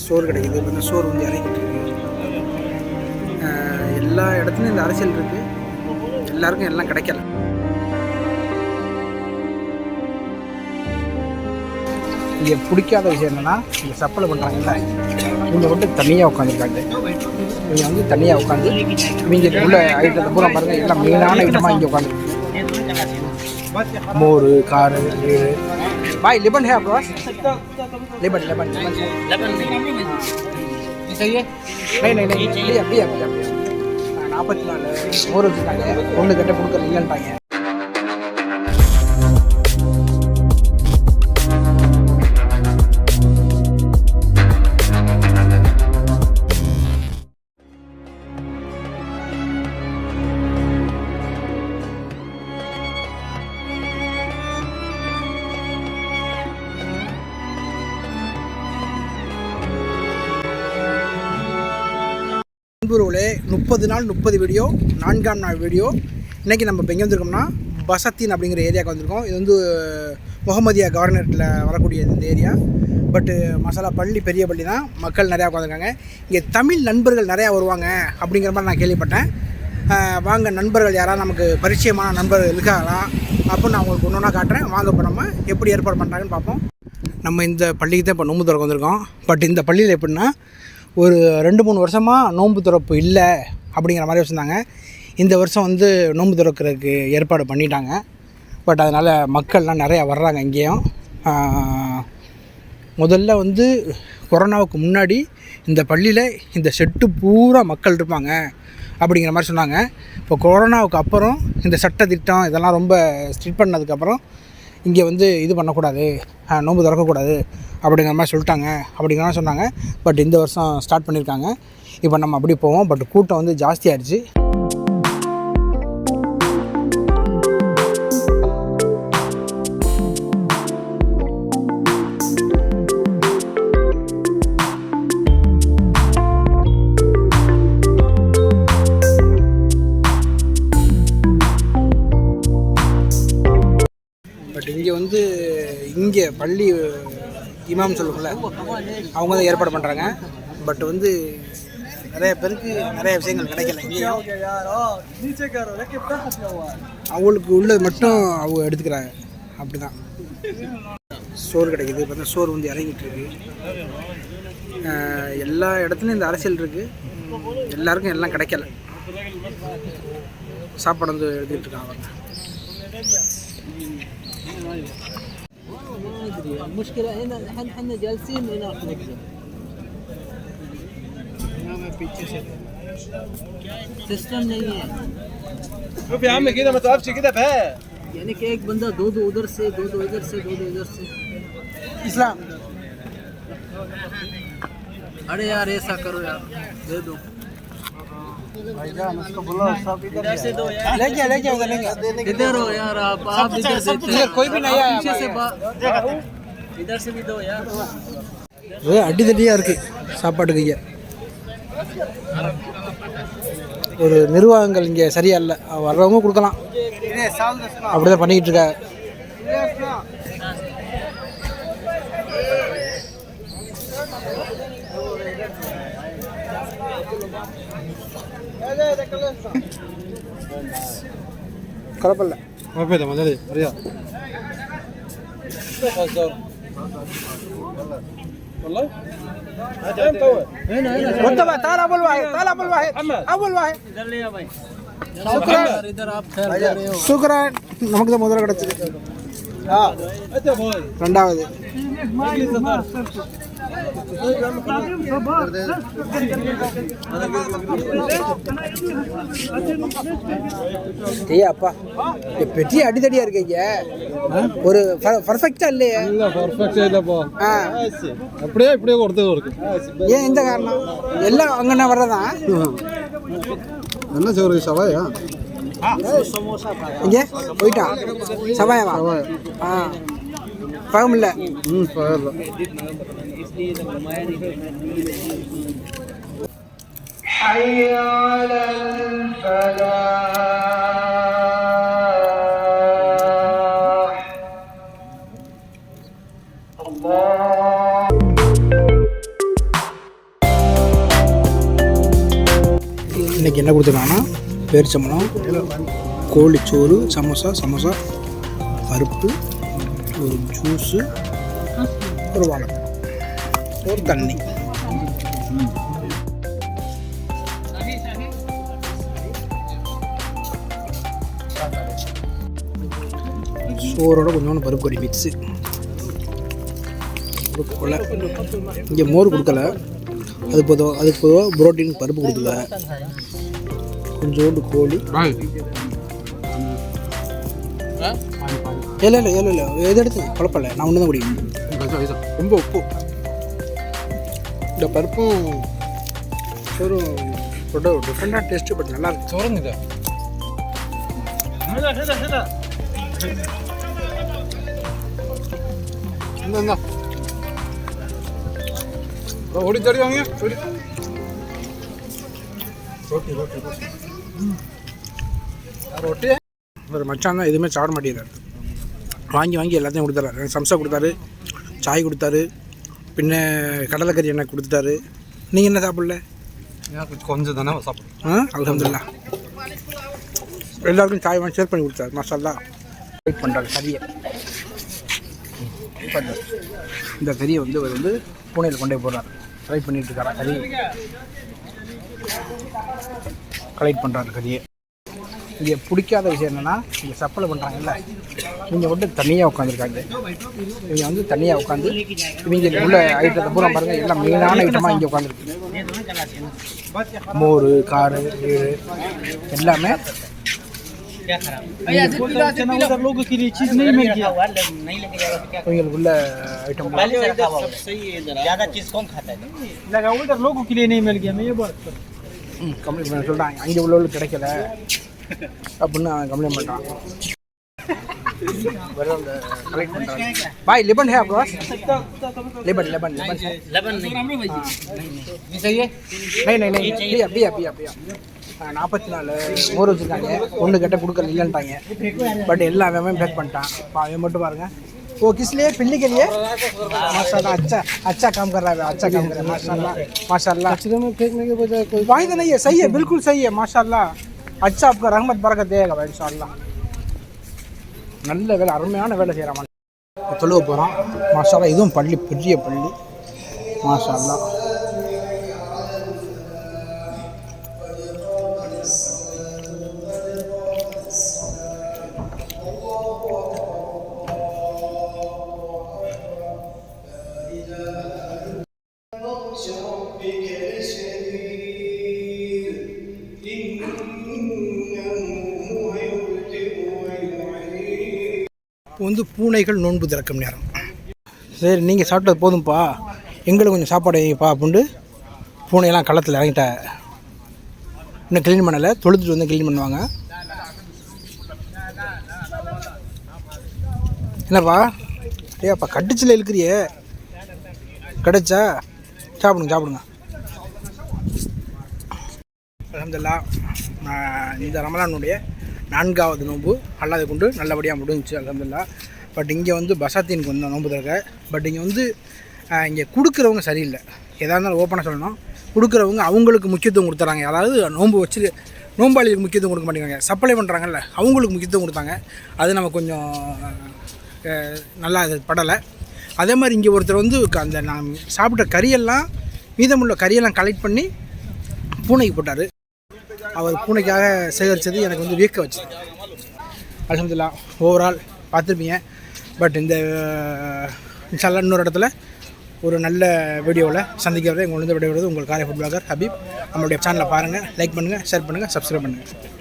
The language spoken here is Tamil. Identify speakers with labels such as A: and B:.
A: சோறு கிடைக்குது. இப்போ இந்த சோறு வந்து இறங்கிட்டு இருக்கு. எல்லா இடத்துலையும் இந்த அரசியல் இருக்குது. எல்லாருக்கும் எல்லாம் கிடைக்கல. இங்கே பிடிக்காத விஷயம் என்னென்னா, இங்கே சப்ளை பண்ணுறாங்கல்ல, இவங்க வந்து தனியாக உட்காந்துருக்காங்க. இவங்க வந்து தனியாக உட்காந்து இவங்க உள்ள ஐட்டத்தை பூரா பாருங்கள், எல்லாம் மெயினான ஐட்டமாக இங்கே உட்காந்துருக்கு. मोर कार भाई लेमन है आपके पास? लेमन लेमन लेमन चाहिए? नहीं लिया 44 मोर வச்சுருக்காங்க. ஒன்று கட்ட கொடுக்குற இல்லைன்ட்டாங்க. நண்பர்களே, 30 நாள் 30 வீடியோ, 4ஆம் நாள் வீடியோ. இன்றைக்கி நம்ம இப்போ எங்கே வந்திருக்கோம்னா, பசத்தீன் அப்படிங்கிற ஏரியாவுக்கு வந்திருக்கோம். இது வந்து முகமதியா கவர்னரேட்டில் வரக்கூடிய இந்த ஏரியா. பட்டு மசாலா பள்ளி பெரிய பள்ளி தான். மக்கள் நிறையா உட்காந்துருக்காங்க. இங்கே தமிழ் நண்பர்கள் நிறையா வருவாங்க அப்படிங்கிற மாதிரி நான் கேள்விப்பட்டேன். வாங்க, நண்பர்கள் யாராவது நமக்கு பரிச்சயமான நண்பர்கள் இருக்காங்களா அப்படின்னு நான் உங்களுக்கு ஒன்று ஒன்றா காட்டுறேன். வாங்க, இப்போ நம்ம எப்படி ஏற்பாடு பண்ணுறாங்கன்னு பார்ப்போம். நம்ம இந்த பள்ளிக்கு தான் இப்போ நோன்பு திறக்க வந்திருக்கோம். பட் இந்த பள்ளியில் எப்படின்னா, ஒரு 2-3 வருஷமாக நோன்பு திறப்பு இல்லை அப்படிங்கிற மாதிரி வச்சுருந்தாங்க. இந்த வருஷம் வந்து நோன்பு திறக்கிறதுக்கு ஏற்பாடு பண்ணிட்டாங்க. பட் அதனால் மக்கள்லாம் நிறையா வர்றாங்க. இங்கேயும் முதல்ல வந்து கொரோனாவுக்கு முன்னாடி இந்த பள்ளியில் இந்த செட்டு பூரா மக்கள் இருப்பாங்க அப்படிங்கிற மாதிரி சொன்னாங்க. இப்போ கொரோனாவுக்கு அப்புறம் இந்த சட்டத்திட்டம் இதெல்லாம் ரொம்ப ஸ்ட்ரிக்ட் பண்ணதுக்கப்புறம் இங்கே வந்து இது பண்ணக்கூடாது, நோன்பு திறக்கக்கூடாது அப்படிங்கிற மாதிரி சொல்லிட்டாங்க அப்படிங்கிற மாதிரி சொன்னாங்க. பட் இந்த வருஷம் ஸ்டார்ட் பண்ணியிருக்காங்க. இப்போ நம்ம அப்படி போவோம். பட் கூட்டம் வந்து ஜாஸ்தியாகிடுச்சு. பட் இங்கே வந்து இங்கே பள்ளி இமாம் சொல்லுவோம்ல, அவங்க தான் ஏற்பாடு பண்ணுறாங்க. பட் வந்து நிறைய பேருக்கு நிறைய விஷயங்கள் கிடைக்கல. இங்கேயும் அவங்களுக்கு உள்ளது மட்டும் அவங்க எடுத்துக்கிறாங்க. அப்படி தான் சோறு கிடைக்குது. இப்போ தான் சோறு வந்து இறங்கிட்டு இருக்கு. எல்லா இடத்துலையும் இந்த அரசியல் இருக்குது. எல்லாருக்கும் எல்லாம் கிடைக்கல. சாப்பாடு வந்து எடுத்துக்கிட்டு இருக்காங்க.
B: المشكلة هنا احنا جالسين هنا सिस्टम नहीं है.
C: شوف يا عم كده ما توقفش كده بقى.
B: यानी कि एक बंदा दो उधर से दो इधर से दो इधर से.
A: इस्लाम
B: अरे यार ऐसा करो यार, दे दो
C: भाईजान उसको बुलाओ, सब इधर
B: से दो यार.
A: ले गया उधर लेंगे.
B: इधर हो यार, आप इधर देते
A: इधर कोई भी नहीं आया.
B: पीछे से इधर से भी दो यार.
A: அடிதடியாக இருக்குது சாப்பாட்டுக்கு. இங்கே ஒரு நிர்வாகங்கள் இங்கே சரியா இல்லை. வர்றவங்க கொடுக்கலாம், அப்படி தான் பண்ணிக்கிட்டு இருக்காங்க. குழப்பம் இல்லை.
C: والله
A: مرتبة. تعال أبو الواحد
B: इधर ले आ भाई.
A: شكرا.
B: इधर आप खैर कर रहे हो.
A: شكرا. நமக்கு தான் முதல்ல கிடச்சிது. ரெண்டாவது அப்பா பெரிய அடிதடியா இருக்கீங்க. ஒரு பர்ஃபெக்டா இல்லையே.
C: அப்படியே இப்படியே கொடுத்தது இருக்கு.
A: ஏன் இந்த காரணம்? எல்லாம் அங்கன வர்றதான்.
C: என்ன சோறு சவாயா?
A: இங்கே போயிட்டா சவாயவா? பகம் இல்லை. حي على الفلاح. الله இன்றைக்கி என்ன கொடுத்துருக்காங்கன்னா பேரிச்சம்பழம், கோழிச்சோறு, சமோசா, பருப்பு, ஒரு ஜூஸு, ஒரு வாழை, ஒரு தண்ணி. சோறோட கொஞ்சோண்டு பருப்பு கறி மிக்ஸு. கொலை இங்கே மோர் கொடுக்கல, அதுக்கு பொதுவாக புரோட்டீன் பருப்பு கொடுக்கல, கொஞ்சோண்டு கோழி. இல்லை எது எடுத்து குழப்பல, நான் ஒன்று தான் குடிக்கணும். ரொம்ப உப்பு. இந்த பருப்பும் சோறும் டிஃப்ரெண்டாக டேஸ்ட்டு, பட் நல்லா இருக்கு. சோறுங்க இது ஓடி தடி வாங்க. ரொட்டி ஒரு மச்சான் தான் எதுவுமே சாப்பிட மாட்டேங்கிறார். வாங்கி எல்லாத்தையும் கொடுத்தாரு. எனக்கு சம்சா கொடுத்தாரு, சாய் கொடுத்தாரு, பின்ன கடலைக்கறி எனக்கு கொடுத்துட்டாரு. நீங்கள் என்ன சாப்பிடல? கொஞ்சம் தானே சாப்பிடுறேன். அல்ஹம்துலில்லாஹ். எல்லாருக்கும் சாய் வாங்கி ஷேர் பண்ணி கொடுத்தாரு. மாஷா வெயிட் பண்ணுறாரு கறியை. இந்த கறியை வந்து பூனையில் கொண்டே போடுறாரு. ட்ரை பண்ணிட்டு இருக்காரு. கறி கலெக்ட் பண்ணுறாரு கறியை. இங்கே பிடிக்காத விஷயம் என்னென்னா, இங்கே சப்ளை பண்ணுறாங்கல்ல, இவங்க வந்து தனியாக உட்காந்துருக்காங்க. இவங்க தனியாக உட்காந்து இவங்க உள்ள ஐட்டத்தை பூரா பாருங்கள், எல்லாம் மெயினான ஐட்டமாக இங்கே உட்காந்துருக்கு. மோர், காரு, வீடு எல்லாமே இவங்களுக்குள்ள ஐட்டம். கம்ப்ளைண்ட் பண்ண சொல்கிறாங்க, அங்கே உள்ளவங்களுக்கு கிடைக்கல அப்படின்னு அவன் கம்ப்ளைண்ட் பண்ணுறான். कलेक्ट भाई लेबन है आपके पास? लेबन नहीं चाहिए? नहीं भैया 44 மோர் வச்சுருக்காங்க. ஒன்று கேட்டால் கொடுக்கல இல்லைன்ட்டாங்க. பட் எல்லாமே பேக் பண்ணிட்டான். அவன் மட்டும் பாருங்கள். वो किस लिए? पिल्ली के लिए? माशाल्लाह अच्छा काम कर रहा है. अच्छा काम कर रहा है माशाल्लाह. कचरे में फेंकने के बजाय कोई वाहिद नहीं है. सही है, बिल्कुल सही है माशाल्लाह. अच्छा आपका रहमत बरकत देगा भाई इंशाल्लाह. நல்ல வேலை, அருமையான வேலை செய்கிறான். தொழுவ போகிறான் மாஷால்லா. இதுவும் பள்ளி, பெரிய பள்ளி மாஷால்லா. இப்போ பூனைகள் நோன்பு திறக்கும் நேரம். சரி நீங்கள் சாப்பிட்டது போதும்ப்பா, எங்களுக்கு கொஞ்சம் சாப்பாடு வைங்கப்பா அப்படின்ட்டு பூனையெல்லாம் களத்தில் இறங்கிட்ட. இன்னும் க்ளீன் பண்ணலை, தொழுதுட்டு வந்து க்ளீன் பண்ணுவாங்க. என்னப்பா ஏப்பா கடிச்சில் இழுக்கிறியே? கிடைச்சா சாப்பிடுங்க. அல்ஹம்துலில்லாஹ், இந்த ரமலானுடைய 4வது நோன்பு அல்லாத கொண்டு நல்லபடியாக முடிஞ்சிச்சு அல்ஹம்துலில்லாஹ். பட் இங்கே பசாத்தீனுக்கு வந்தோம் நோன்பு திறக்க. பட் இங்கே இங்கே கொடுக்குறவங்க சரியில்லை. எதாக இருந்தாலும் ஓப்பனாக சொல்லணும், கொடுக்குறவங்க அவங்களுக்கு முக்கியத்துவம் கொடுத்துறாங்க. அதாவது நோன்பு வச்சு நோம்பாளிகளுக்கு முக்கியத்துவம் கொடுக்க மாட்டேங்கிறாங்க. சப்ளை பண்ணுறாங்கல்ல, அவங்களுக்கு முக்கியத்துவம் கொடுத்தாங்க. அது நம்ம கொஞ்சம் நல்லா இது படலை. அதே மாதிரி இங்கே ஒருத்தர் அந்த நான் சாப்பிட்ட கறியெல்லாம், மீதமுள்ள கறியெல்லாம் கலெக்ட் பண்ணி பூனைக்கு போட்டார். அவர் பூனைக்காக சேகரித்தது எனக்கு வியக்க வச்சுது. அல்ஹம்துலில்லாஹ். ஓவரால் பார்த்துருப்பீங்க. பட் இந்த இன்ஷால்லா இன்னொரு இடத்துல ஒரு நல்ல வீடியோவில் சந்திக்கிறதை உங்கள் விடைபெறுவது உங்கள் காரை ஃபுட் பிளாகர் ஹபீப். நம்மளுடைய சேனலை பாருங்கள், லைக் பண்ணுங்கள், ஷேர் பண்ணுங்கள், சப்ஸ்கிரைப் பண்ணுங்கள்.